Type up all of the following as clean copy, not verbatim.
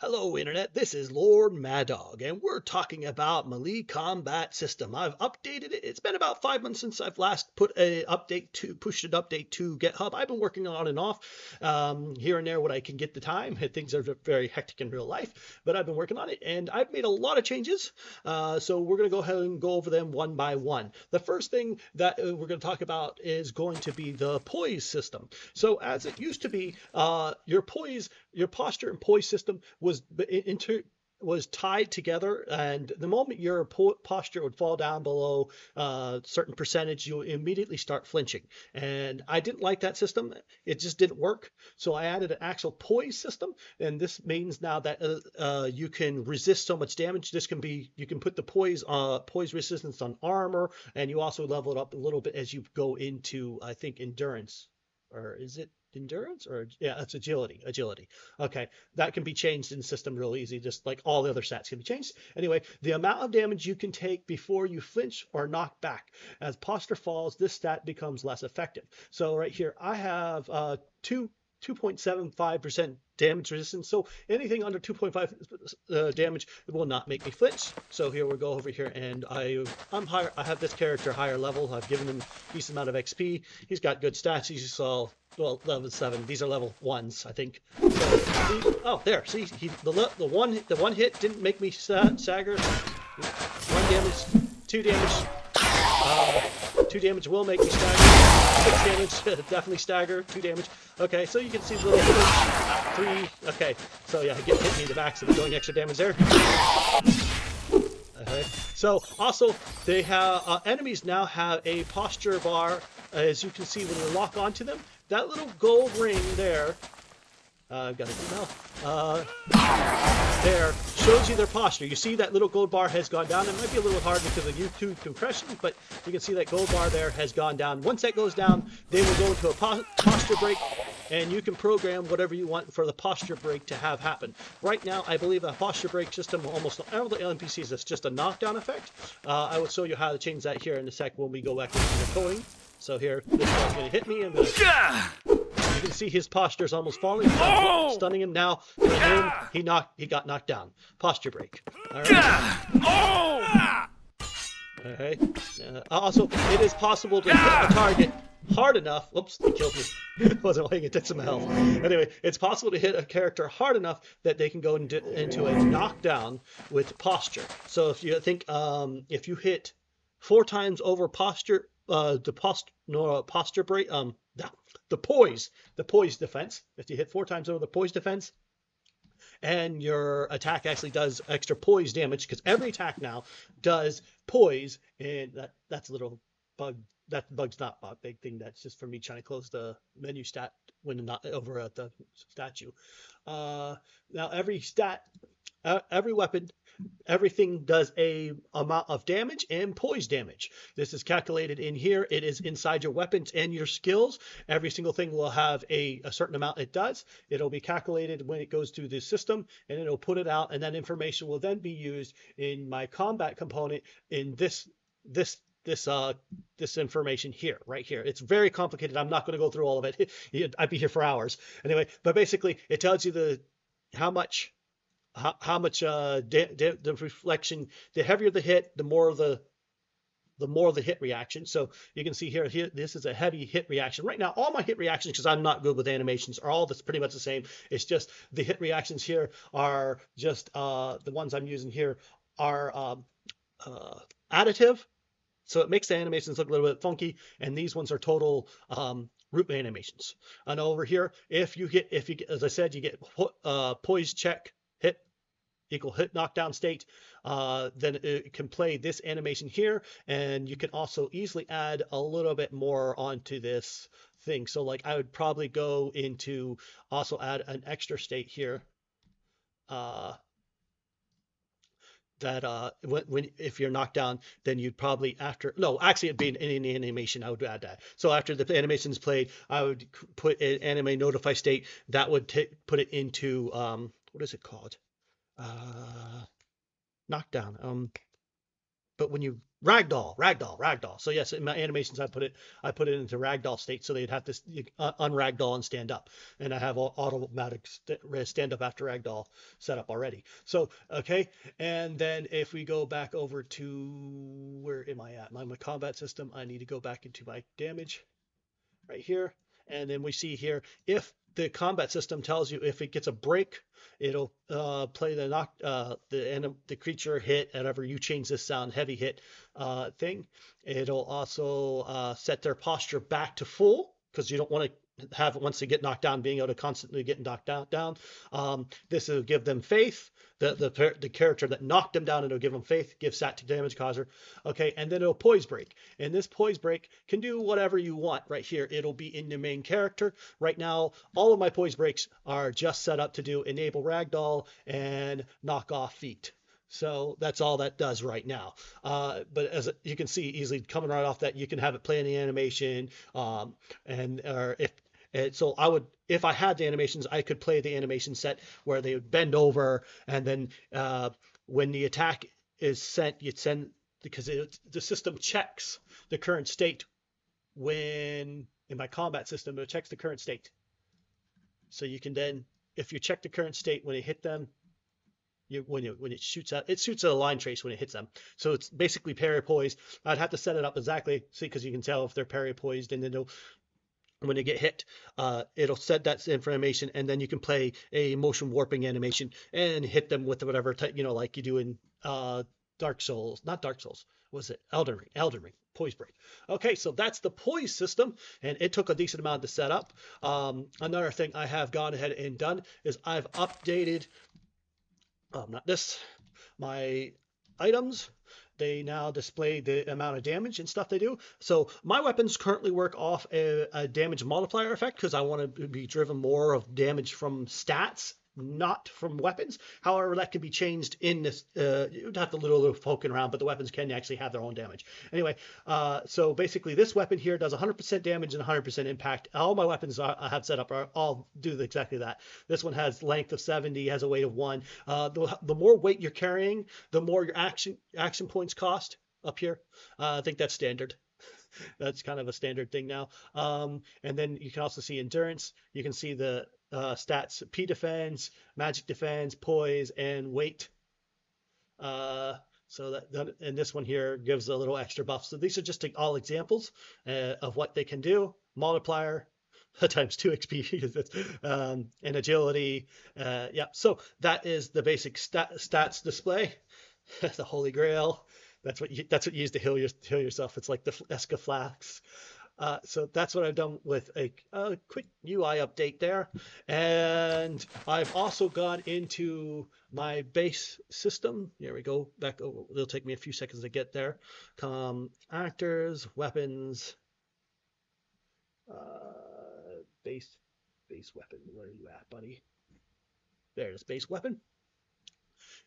Hello, Internet. This is LordMaddog, and we're talking about melee combat system. I've updated it. It's been about 5 months since I've last pushed an update to GitHub. I've been working on and off here and there when I can get the time. Things are very hectic in real life, but I've been working on it, and I've made a lot of changes. So we're going to go ahead and go over them one by one. The first thing that we're going to talk about is going to be the poise system. So as it used to be, your posture and poise system was tied together, and the moment your posture would fall down below a certain percentage, you immediately start flinching. And I didn't like that system. It just didn't work. So I added an actual poise system, and this means now that you can resist so much damage. You can put the poise resistance on armor, and you also level it up a little bit as you go into, I think, endurance. Or is it endurance? Or yeah, it's agility. Okay, that can be changed in the system real easy, just like all the other stats can be changed. Anyway, the amount of damage you can take before you flinch or knock back. As posture falls, this stat becomes less effective. So right here I have 2.75% damage resistance. So anything under 2.5 damage will not make me flinch. So here we'll go over here, and I'm higher. I have this character higher level. I've given him a decent amount of XP. He's got good stats. He's all, well, level 7. These are level 1s, I think. So, there. See, the one hit didn't make me stagger. 1 damage, 2 damage. 2 damage will make me stagger. 6 damage, definitely stagger. 2 damage. Okay, so you can see the little 3. Okay, so yeah, hit me in the back, so they're doing extra damage there. Okay. So also they have enemies now have a posture bar, as you can see when you lock onto them. That little gold ring there. I've got an email. There shows you their posture. You see that little gold bar has gone down. It might be a little hard because of YouTube compression, but you can see that gold bar there has gone down. Once that goes down, they will go into a posture break, and you can program whatever you want for the posture break to have happen. Right now, I believe a posture break system almost all the NPCs is just a knockdown effect. I will show you how to change that here in a sec when we go back into the towing. So here, this guy's going to hit me, and you can see his posture is almost falling. Stunning him now. Boom, he got knocked down. Posture break. All right. Okay. Also, it is possible to hit a target hard enough. Whoops, he killed me. Wasn't letting it take some health. Anyway, it's possible to hit a character hard enough that they can go into a knockdown with posture. So if you think, if you hit 4 times over posture, posture break, the poise defense. If you hit 4 times over the poise defense, and your attack actually does extra poise damage, because every attack now does poise, and that's a little bug. That bug's not a big thing. That's just for me trying to close the menu stat when not over at the statue. Now every weapon, everything does a amount of damage and poise damage. This is calculated in here. It is inside your weapons and your skills. Every single thing will have a certain amount it does. It'll be calculated when it goes through the system, and it'll put it out, and that information will then be used in my combat component in this information here, right here. It's very complicated. I'm not going to go through all of it. I'd be here for hours. Anyway, but basically it tells you how much the reflection. The heavier the hit, the more the hit reaction. So you can see here, this is a heavy hit reaction. Right now, all my hit reactions, because I'm not good with animations, are all pretty much the same. It's just the hit reactions here are just the ones I'm using here are additive. So it makes the animations look a little bit funky, and these ones are total root animations. And over here, if you get, as I said, you get poise check hit equal hit knockdown state, then it can play this animation here, and you can also easily add a little bit more onto this thing. So like I would probably go into also add an extra state here. That if you're knocked down, then you'd probably it'd be in the animation. I would add that. So after the animation is played, I would put an anime notify state that would put it into what is it called? Knockdown. but when you ragdoll. So yes, in my animations I put it into ragdoll state, so they'd have to unragdoll and stand up, and I have automatic stand up after ragdoll set up already. So okay, and then if we go back over to, where am I at? My combat system. I need to go back into my damage right here, and then we see here, if the combat system tells you if it gets a break, it'll play the creature hit, whatever you change this sound, heavy hit thing. It'll also set their posture back to full, because you don't want to have, once they get knocked down, being able to constantly get knocked down. This will give them faith. The character that knocked them down, it'll give them faith, give stat to damage causer. Okay, and then it'll poise break. And this poise break can do whatever you want right here. It'll be in the main character. Right now, all of my poise breaks are just set up to do enable ragdoll and knock off feet. So that's all that does right now. But as you can see, easily coming right off that, you can have it play in the animation. So I would, if I had the animations, I could play the animation set where they would bend over, and then when the attack is sent, you'd send, because the system checks the current state. When in my combat system, it checks the current state. So you can then, if you check the current state when it hit them, when it shoots out, it shoots at a line trace when it hits them. So it's basically parry poised. I'd have to set it up exactly, see, because you can tell if they're parry poised, and then when they get hit, it'll set that information, and then you can play a motion warping animation and hit them with whatever type, like you do in not Dark Souls, was it Elden Ring, poise break. Okay, so that's the poise system, and it took a decent amount to set up. Another thing I have gone ahead and done is I've updated, my items. They now display the amount of damage and stuff they do. So my weapons currently work off a damage multiplier effect, because I want to be driven more of damage from stats, not from weapons. However, that can be changed in this. You'd have to do a little poking around, but the weapons can actually have their own damage. Anyway, so basically this weapon here does 100% damage and 100% impact. All my weapons I have set up all do exactly that. This one has length of 70, has a weight of 1. The more weight you're carrying, the more your action points cost up here. I think that's standard. That's kind of a standard thing now. And then you can also see endurance. You can see the stats: P defense, magic defense, poise, and weight. So that, and this one here gives a little extra buff. So these are just all examples of what they can do. Multiplier times 2 XP, and agility. Yeah, so that is the basic stats display. The Holy Grail. That's what you use to heal yourself. It's like the Esca Flax. So that's what I've done with a quick UI update there. And I've also gone into my base system. Here we go. Back. It'll take me a few seconds to get there. Actors, weapons, base weapon. Where are you at, buddy? There's base weapon.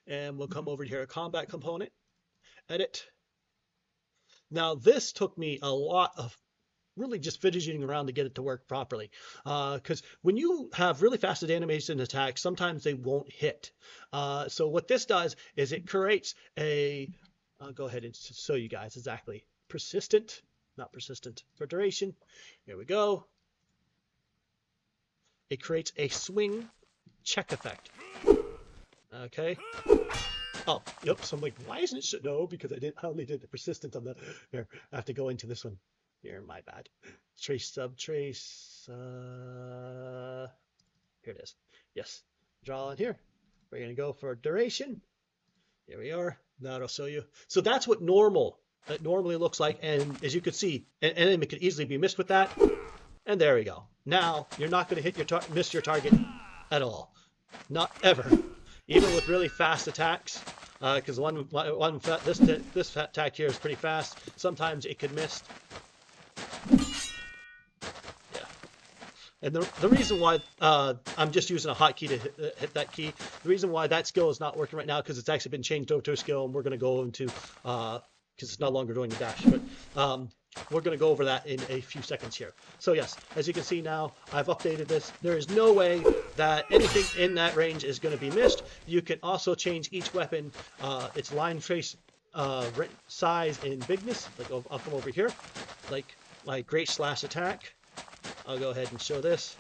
And we'll come over here, combat component. Edit. Now this took me a lot of really just fidgeting around to get it to work properly, because when you have really fast animation attacks, sometimes they won't hit. So what this does is it creates I'll go ahead and show you guys exactly. Not persistent for duration. Here we go. It creates a swing check effect. Okay. Oh, yep. So I'm like, why isn't it? No, because I only did the persistent on the. Here, I have to go into this one. Here, my bad. Trace subtrace. Here it is. Yes. Draw on here. We're gonna go for duration. Here we are. Now it'll show you. So that's what that normally looks like, and as you can see, an enemy could easily be missed with that. And there we go. Now you're not going to hit miss your target at all. Not ever. Even with really fast attacks, because this attack here is pretty fast. Sometimes it could miss. Yeah. And the reason why I'm just using a hotkey to hit that key, the reason why that skill is not working right now, because it's actually been changed over to a skill, and we're going to go into, because it's no longer doing a dash, but we're going to go over that in a few seconds here. So yes, as you can see now, I've updated this. There is no way that anything in that range is going to be missed. You can also change each weapon, its line trace size and bigness. Like I'll come over here, like my great slash attack. I'll go ahead and show this.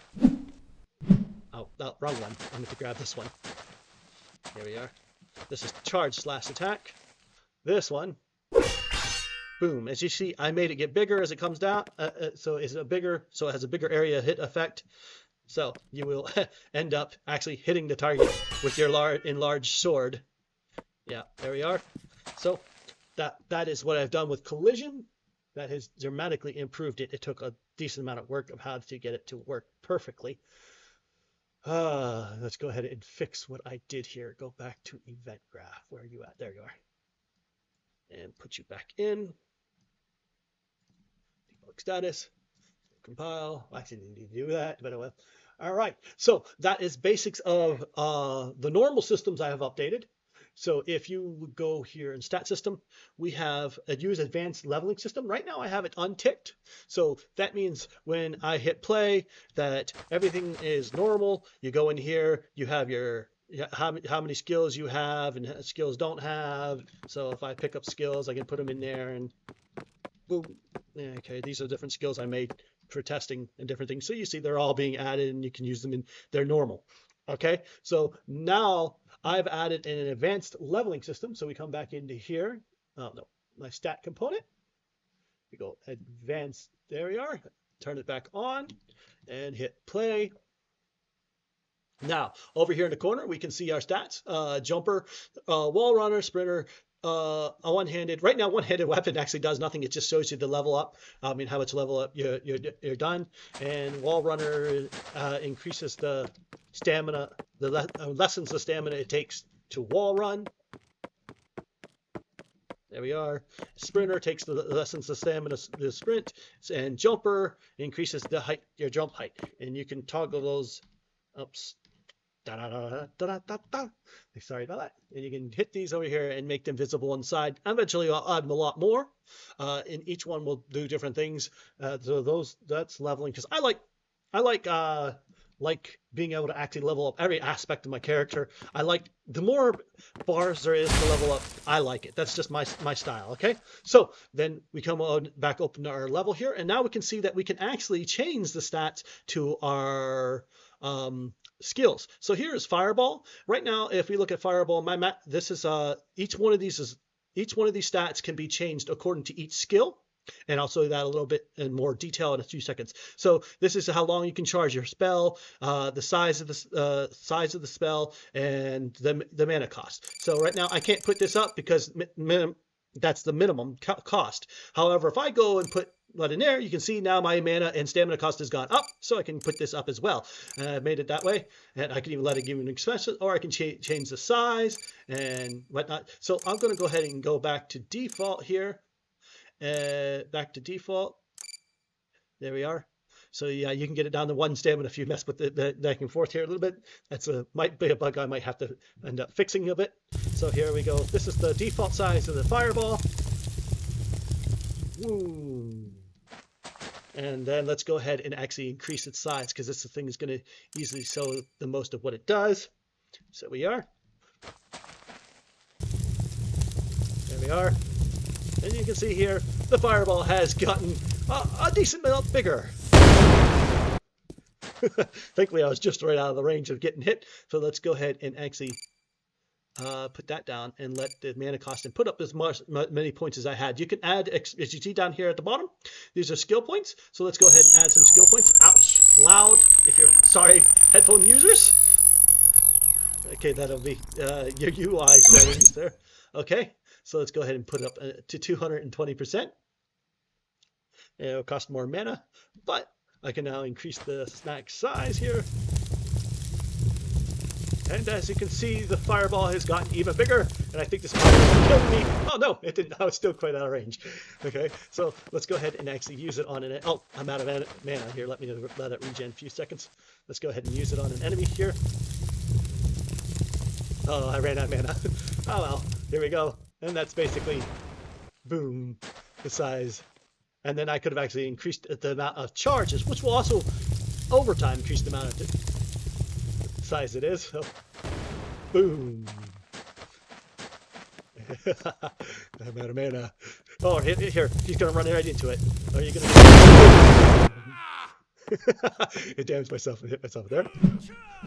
Oh, no, wrong one. I'm going to grab this one. Here we are. This is charge slash attack. This one, boom. As you see, I made it get bigger as it comes down. So it has a bigger area hit effect. So you will end up actually hitting the target with your enlarged sword. Yeah, there we are. So that is what I've done with collision. That has dramatically improved it. It took a decent amount of work of how to get it to work perfectly. Let's go ahead and fix what I did here. Go back to event graph. Where are you at? There you are. And put you back in. Debug status. Compile. I actually didn't need to do that, but I will. All right. So that is basics of the normal systems I have updated. So if you go here in stat system, we have a use advanced leveling system. Right now I have it unticked. So that means when I hit play that everything is normal. You go in here, you have your how many skills you have and skills don't have. So if I pick up skills, I can put them in there and boom. Okay, these are different skills I made for testing and different things. So you see they're all being added and you can use them in their normal. Okay, so now I've added an advanced leveling system. So we come back into here. Oh no, my stat component. We go advanced. There we are. Turn it back on and hit play. Now over here in the corner, we can see our stats. Jumper, wall runner, sprinter. A one-handed. Right now, one-handed weapon actually does nothing. It just shows you the level up. I mean, how much level up you're done. And wall runner increases the stamina, lessens the stamina it takes to wall run. There we are. Sprinter takes lessens the stamina, the sprint, and jumper increases the height, your jump height, and you can toggle those ups. Sorry about that. And you can hit these over here and make them visible inside. Eventually, I'll add them a lot more. And each one will do different things. So that's leveling because I like being able to actually level up every aspect of my character. I like the more bars there is to level up. I like it. That's just my style. Okay. So then we come on back open to our level here, and now we can see that we can actually change the stats to our skills. So here is fireball. Right now, if we look at fireball, this is each one of these stats can be changed according to each skill. And I'll show you that a little bit in more detail in a few seconds. So this is how long you can charge your spell, the size of the spell, and the mana cost. So right now I can't put this up because that's the minimum cost. However, if I go and put that in there, you can see now my mana and stamina cost has gone up, so I can put this up as well. And I've made it that way, and I can even let it give an expression, or I can change the size and whatnot. So I'm going to go ahead and go back to default here. Back to default. There we are. So yeah, you can get it down to 1 stamina if you mess with the back and forth here a little bit. That's might be a bug I might have to end up fixing a bit. So here we go. This is the default size of the fireball. Woo. And then let's go ahead and actually increase its size because this thing is going to easily show the most of what it does. So we are. There we are. And you can see here, the fireball has gotten a decent amount bigger. Thankfully, I was just right out of the range of getting hit. So let's go ahead and actually put that down and let the mana cost and put up as many points as I had. You can add, as you see down here at the bottom, these are skill points. So let's go ahead and add some skill points. Ouch, loud, if you're sorry, headphone users. Okay, that'll be your UI settings there. Okay. So let's go ahead and put it up to 220%. It'll cost more mana, but I can now increase the snack size here. And as you can see, the fireball has gotten even bigger, and I think this fire is killing me. Oh no, it didn't. I was still quite out of range. Okay, so let's go ahead and actually use it on an. Oh, I'm out of mana here. Let it regen a few seconds. Let's go ahead and use it on an enemy here. Oh, I ran out of mana. Oh well, here we go. And that's basically, boom, the size. And then I could have actually increased the amount of charges, which will also, over time, increase the amount of size it is. So, boom. I'm out of mana. Oh, here, he's gonna run right into it. Are you gonna? It damaged myself and hit myself there.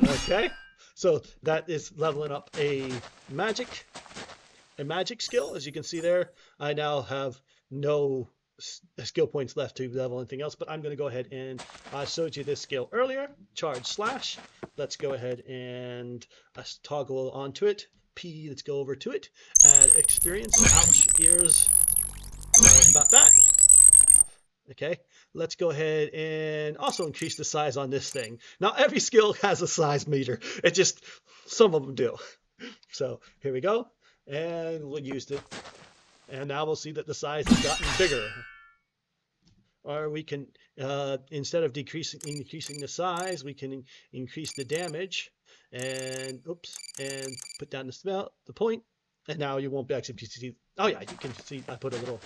Okay, so that is leveling up a magic skill. As you can see there, I now have no skill points left to level anything else, but I'm going to go ahead and I showed you this skill earlier, charge slash. Let's go ahead and toggle onto it. P, let's go over to it. Add experience. Ouch, ears. Sorry about that. Okay, let's go ahead and also increase the size on this thing. Now every skill has a size meter. It just, some of them do. So here we go. And we'll use it. And now we'll see that the size has gotten bigger. Or we can, instead of increasing the size, we can increase the damage. And oops, and put down the point. And now you won't be actually see. Oh yeah, you can see I put a little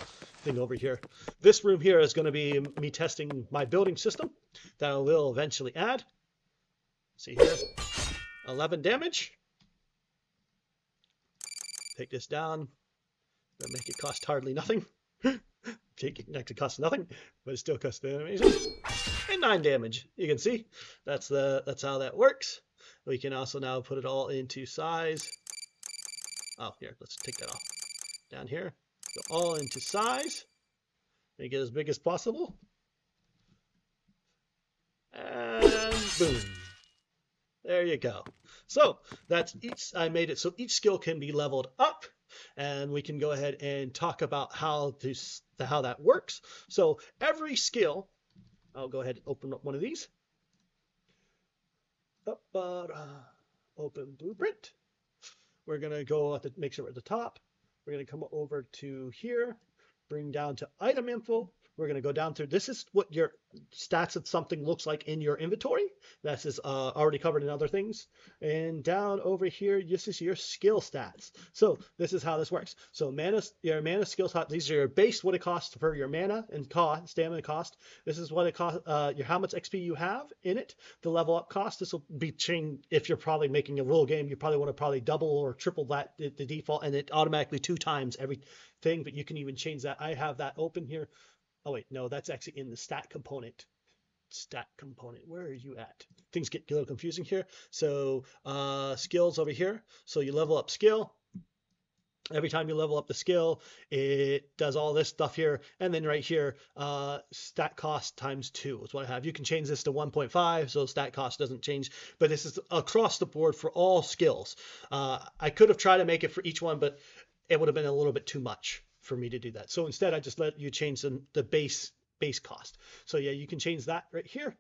thing over here. This room here is going to be me testing my building system that I will eventually add. See here, 11 damage. Take this down. That'll make it cost hardly nothing. Take it next, it costs nothing, but it still costs damage. And 9 damage. You can see that's how that works. We can also now put it all into size. Oh, here, let's take that off. Down here, go all into size. Make it as big as possible. And boom. There you go. So that's I made it so each skill can be leveled up, and we can go ahead and talk about how that works. So every skill, I'll go ahead and open up one of these. Open blueprint. We're going to go at make sure we're at the top. We're going to come over to here, bring down to item info. We're going to go down through. This is what your stats of something looks like in your inventory. This is already covered in other things. And down over here, this is your skill stats. So this is how this works. So your mana skill stats. These are your base, what it costs for your mana and stamina cost. This is what it costs. How much XP you have in it. The level up cost. This will be changed if you're probably making a rule game. You probably want to double or triple that the default, and it automatically 2 times everything. But you can even change that. I have that open here. Oh wait, no, that's actually in the stat component. Stat component, where are you at? Things get a little confusing here. So skills over here. So you level up skill. Every time you level up the skill, it does all this stuff here. And then right here, stat cost times 2 is what I have. You can change this to 1.5, so stat cost doesn't change. But this is across the board for all skills. I could have tried to make it for each one, but it would have been a little bit too much for me to do that. So instead, I just let you change the base cost. So yeah, you can change that right here.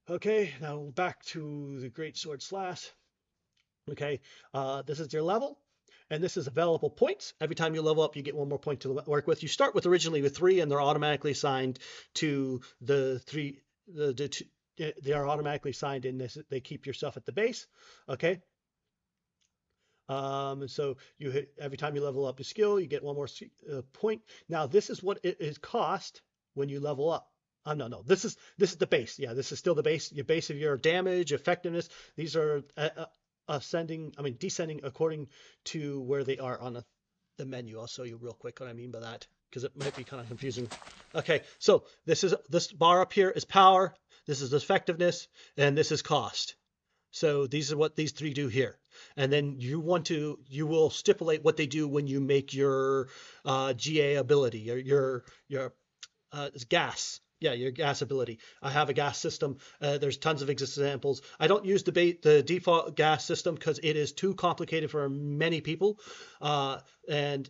Okay, now back to the Great Sword Slash. Okay, this is your level, and this is available points. Every time you level up, you get 1 more point to work with. You start with originally with 3, and they're automatically assigned to the 3. They are automatically assigned in this. They keep your stuff at the base. Okay. So you hit every time you level up a skill, you get 1 more point. Now this is what it is cost when you level up. No, this is the base. Yeah, this is still the base. Your base of your damage, effectiveness. These are descending according to where they are on the menu. I'll show you real quick what I mean by that, because it might be kind of confusing. Okay, so this bar up here is power. This is effectiveness, and this is cost. So these are what these 3 do here. And then you will stipulate what they do when you make your GA ability, or your gas. Yeah, your gas ability. I have a gas system. There's tons of examples. I don't use the default gas system because it is too complicated for many people, and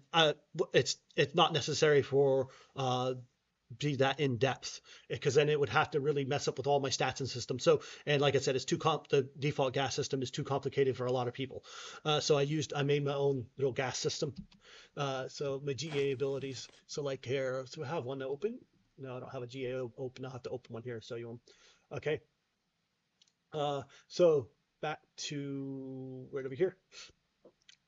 it's not necessary for be that in depth, because then it would have to really mess up with all my stats and systems. So, and like I said, the default gas system is too complicated for a lot of people. So I made my own little gas system. So my GA abilities. So like here, so I have one open. No, I don't have a GA open. I'll have to open one here. So okay. So back to right over here.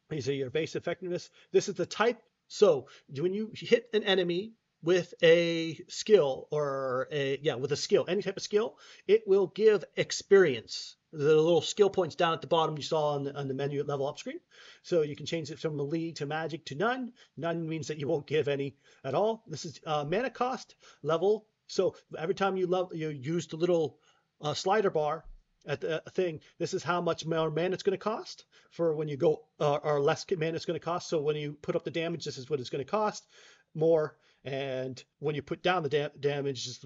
These are your base effectiveness. This is the type. So when you hit an enemy with a skill or with a skill, any type of skill, it will give experience. The little skill points down at the bottom you saw on the menu at level up screen. So you can change it from melee to magic to none. None means that you won't give any at all. This is mana cost level. So every time you use the little slider bar at the thing, this is how much more mana it's going to cost for when you go, or less mana it's going to cost. So when you put up the damage, this is what it's going to cost more. And when you put down the damage,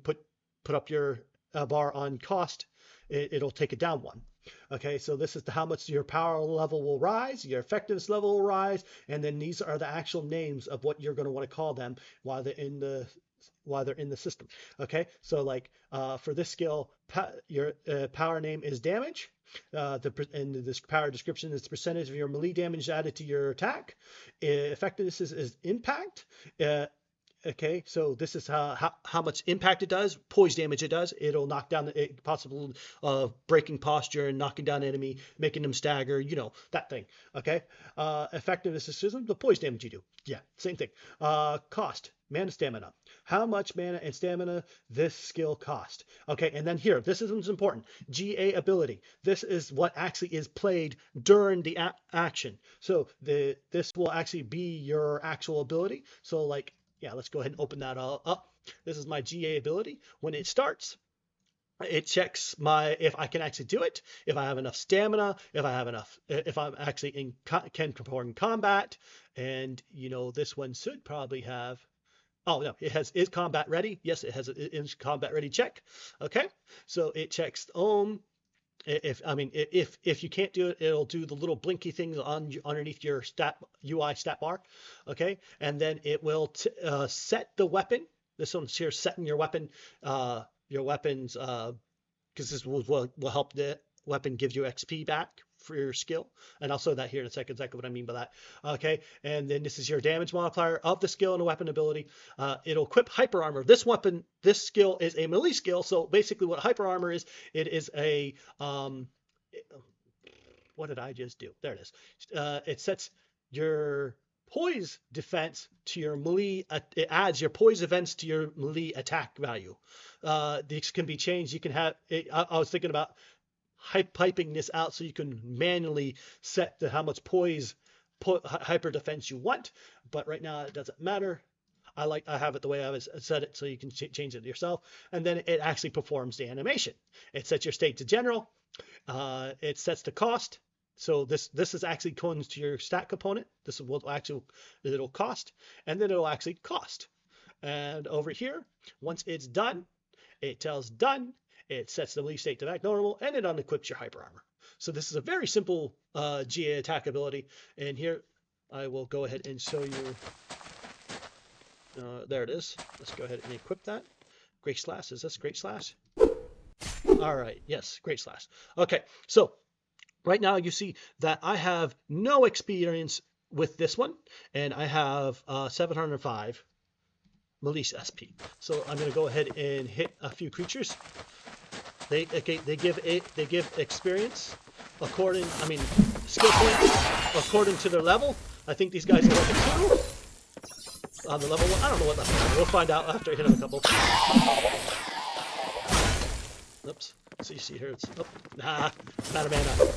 put up your bar on cost, it'll take it down one. Okay, so this is how much your power level will rise, your effectiveness level will rise, and then these are the actual names of what you're going to want to call them while they're in the system. Okay, so like for this skill, your power name is damage. And this power description is the percentage of your melee damage added to your attack. Effectiveness is impact. Okay, so this is how much impact it does, poise damage it does. It'll knock down the possible breaking posture and knocking down enemy, making them stagger, that thing. Okay, effectiveness is the poise damage you do. Yeah, same thing. Cost, mana, stamina. How much mana and stamina this skill cost. Okay, and then here, this is what's important. GA ability. This is what actually is played during the action. So this will actually be your actual ability. So like, yeah, let's go ahead and open that all up. This is my GA ability. When it starts, it checks if I can actually do it, if I have enough stamina, if I'm actually can perform combat, and this one should probably have. Oh no, it has is combat ready. Yes, it has is combat ready check. Okay, so it checks if you can't do it, it'll do the little blinky things underneath your UI stat bar. Okay, and then it will set the weapon. This one's here setting your weapon, your weapons, because this will help the weapon give you XP back for your skill, and I'll show that here in a second, exactly what I mean by that. Okay, and then this is your damage multiplier of the skill and the weapon ability. It'll equip hyper armor. This skill is a melee skill, so basically what hyper armor is, it is a what did I just do? There it is. It sets your poise defense to your melee. It adds your poise events to your melee attack value. These can be changed. You can have. I was thinking about piping this out so you can manually set how much poise hyper defense you want, but right now it doesn't matter. I have it the way I set it, so you can change it yourself, and then it actually performs the animation. It sets your state to general. It sets the cost. So this is actually going to your stat component. This is what it'll cost, and then it'll actually cost. And over here, once it's done, it tells done. It sets the melee state to back normal, and it unequips your hyper armor. So this is a very simple GA attack ability. And here I will go ahead and show you. There it is. Let's go ahead and equip that. Great Slash. Is this Great Slash? All right. Yes, Great Slash. Okay. So right now you see that I have no experience with this one, and I have 705 melee SP. So I'm going to go ahead and hit a few creatures. They give experience skill points according to their level. I think these guys are level 2. On the level 1, I don't know what level. We'll find out after I hit them a couple. Oops. So you see here, it's not a mana.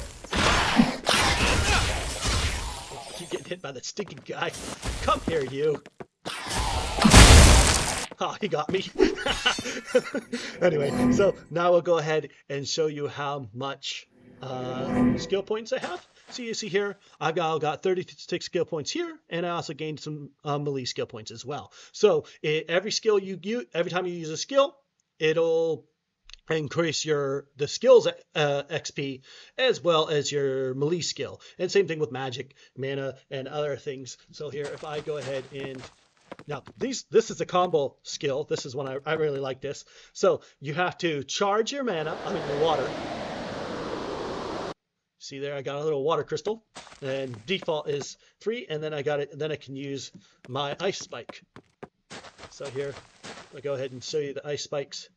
Keep getting hit by that stinking guy. Come here, you. Oh, he got me. Anyway, so now we'll go ahead and show you how much skill points I have. So you see here, I've got 36 skill points here, and I also gained some melee skill points as well. So every time you use a skill, it'll increase the skills XP as well as your melee skill. And same thing with magic, mana, and other things. So here, if I go ahead and now this is a combo skill. This is one I really like this. So you have to charge your mana, your water. See there, I got a little water crystal, and default is 3, and then I got it. Then I can use my ice spike. So here, I'll go ahead and show you the ice spikes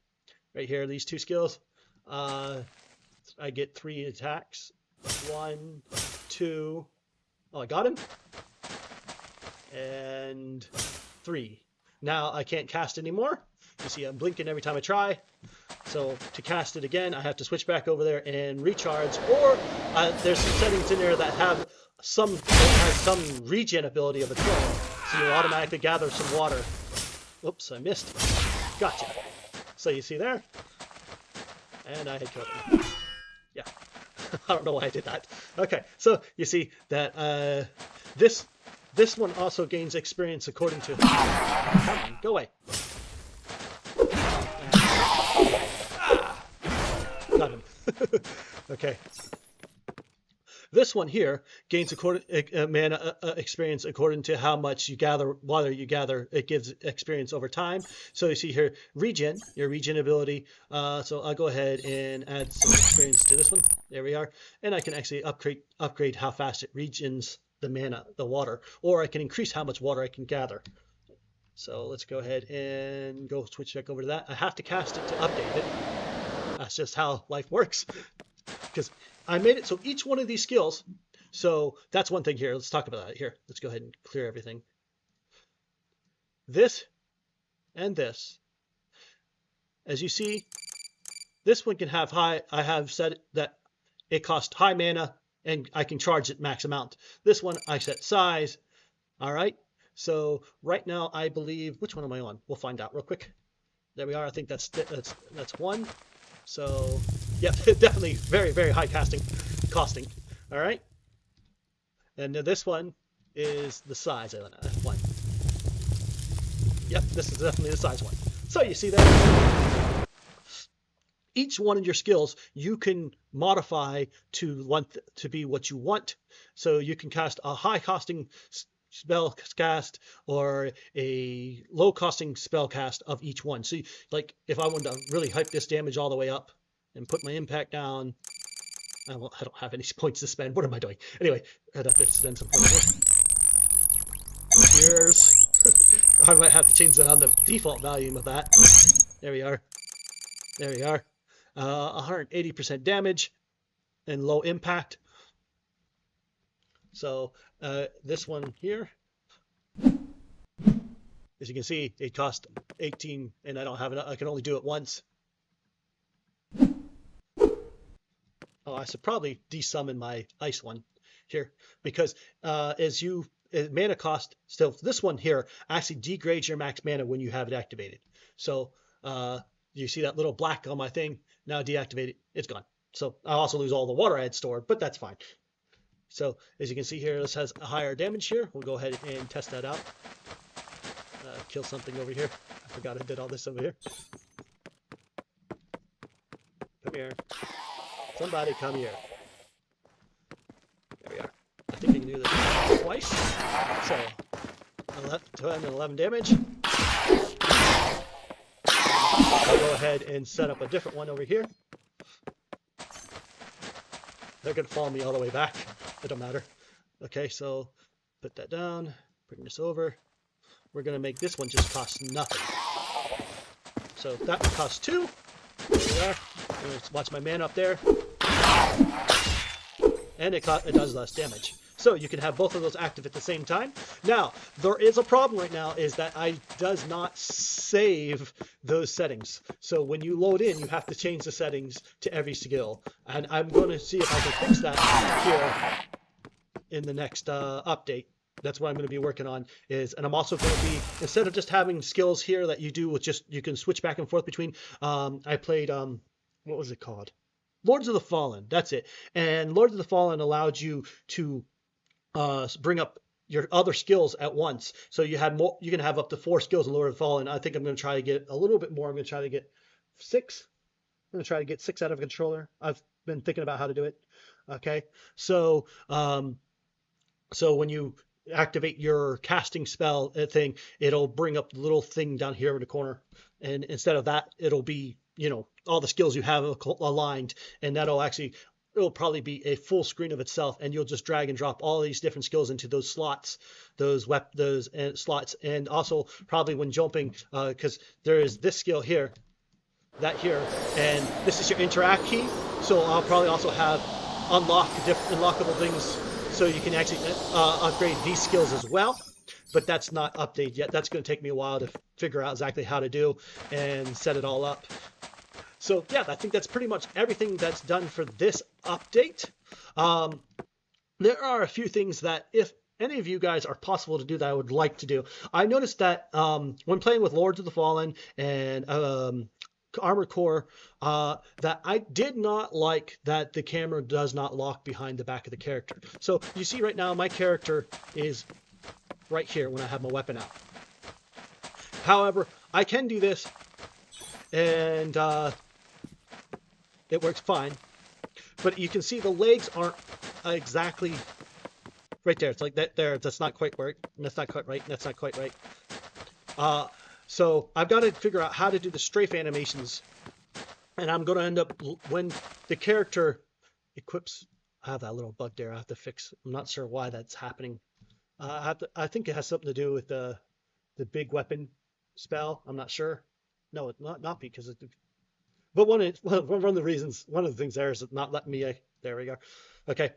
right here. These two skills, I get 3 attacks. 1, 2. Oh, I got him. And 3. Now I can't cast anymore. You see I'm blinking every time I try. So to cast it again, I have to switch back over there and recharge, or there's some settings in there that have some regen ability of its own. So you'll automatically gather some water. Oops, I missed. Gotcha. So you see there? And I had killed him. Yeah. I don't know why I did that. Okay, so you see that this one also gains experience according to... Come on, go away. Got him. Okay. This one here gains mana experience according to how much you gather, water you gather. It gives experience over time. So you see here, regen, your regen ability. So I'll go ahead and add some experience to this one. There we are. And I can actually upgrade how fast it regens the mana, the water, or I can increase how much water I can gather. So let's go ahead and go switch back over to that. I have to cast it to update it. That's just how life works. Because I made it so each one of these skills, so that's one thing here. Let's talk about that here. Let's go ahead and clear everything. This and this. As you see, this one can have high, I have said that it costs high mana and I can charge it max amount. This one I set size. All right. So right now I believe, which one am I on? We'll find out real quick. There we are. I think that's one. So, yeah, definitely very, very high costing. All right. And this one is the size one. Yep, this is definitely the size one. So you see that each one of your skills you can modify to be what you want. So you can cast a high costing spell cast or a low costing spell cast of each one. So like if I wanted to really hype this damage all the way up and put my impact down, I don't have any points to spend. What am I doing? Anyway, I'd have to spend some points here. Here's I might have to change that on the default volume of that. There we are. There we are. 180% damage and low impact. So this one here, as you can see, it cost 18, and I don't have enough. I can only do it once. Oh, I should probably desummon my ice one here because mana cost. So this one here actually degrades your max mana when you have it activated. So you see that little black on my thing now deactivated. It's gone. So I also lose all the water I had stored, but that's fine. So as you can see here, this has a higher damage here. We'll go ahead and test that out. Kill something over here. I forgot I did all this over here. Come here. Somebody come here. There we are. I think you can do this twice. So 11 damage. I'll go ahead and set up a different one over here. They're going to follow me all the way back. It don't matter. Okay, so put that down. Bring this over. We're going to make this one just cost nothing. So that one costs 2. There we are. I'm going to watch my mana up there. And it does less damage. So you can have both of those active at the same time. Now, there is a problem right now is that I does not save those settings. So when you load in, you have to change the settings to every skill. And I'm going to see if I can fix that here in the next update. That's what I'm going to be working on and I'm also going to be, instead of just having skills here that you do with you can switch back and forth between, I played, what was it called? Lords of the Fallen. That's it. And Lords of the Fallen allowed you to bring up your other skills at once. So you had more. You can have up to 4 skills in Lord of the Fallen. I think I'm going to try to get a little bit more. I'm going to try to get 6. I'm going to try to get 6 out of a controller. I've been thinking about how to do it. Okay. So so when you activate your casting spell thing, it'll bring up the little thing down here in the corner, and instead of that, it'll be all the skills you have aligned, and it'll probably be a full screen of itself, and you'll just drag and drop all these different skills into those slots, those slots, and also probably when jumping, because there is this skill here, that here, and this is your interact key. So I'll probably also have unlockable things, so you can actually upgrade these skills as well. but that's not updated yet. That's going to take me a while to figure out exactly how to do and set it all up. So yeah, I think that's pretty much everything that's done for this update. There are a few things that if any of you guys are possible to do that I would like to do. I noticed that when playing with Lords of the Fallen and Armored Core, that I did not like that the camera does not lock behind the back of the character. So you see right now my character is right here when I have my weapon out. However, I can do this and it works fine. But you can see the legs aren't exactly right there. It's like that there. That's not quite right. That's not quite right. That's not quite right. So I've got to figure out how to do the strafe animations. And I'm going to end up, when the character equips, I have that little bug there I have to fix. I'm not sure why that's happening. I think it has something to do with the big weapon spell. I'm not sure. No, it's not because of the, but one of the reasons, one of the things there is not letting me, there we go. Okay.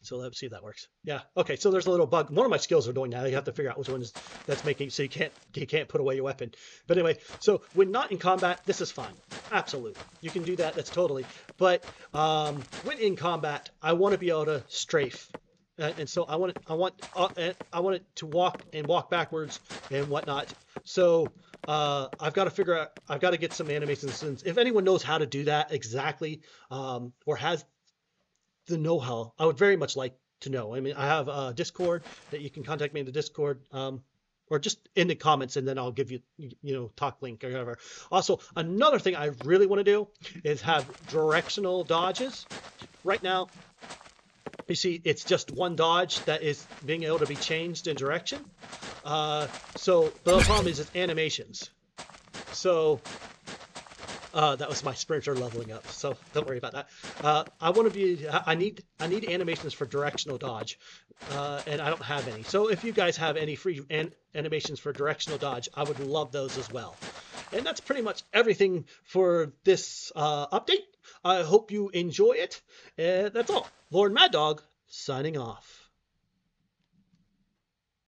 So let's see if that works. Yeah. Okay. So there's a little bug. One of my skills are doing now. You have to figure out which one is that's making so you can't put away your weapon. But anyway, so when not in combat, this is fine. Absolutely, you can do that. That's totally. But when in combat, I want to be able to strafe, and so I want it to walk backwards and whatnot. So I've got to figure out. I've got to get some animations. If anyone knows how to do that exactly, or has the know-how, I would very much like to know. I mean, I have a Discord that you can contact me in the Discord, or just in the comments, and then I'll give you talk link or whatever. Also, another thing I really want to do is have directional dodges. Right now, you see, it's just one dodge that is being able to be changed in direction. So the problem is it's animations. So that was my sprinter leveling up, so don't worry about that. I need animations for directional dodge, and I don't have any. So if you guys have any free animations for directional dodge, I would love those as well. And that's pretty much everything for this update. I hope you enjoy it. And that's all. LordMaddog signing off.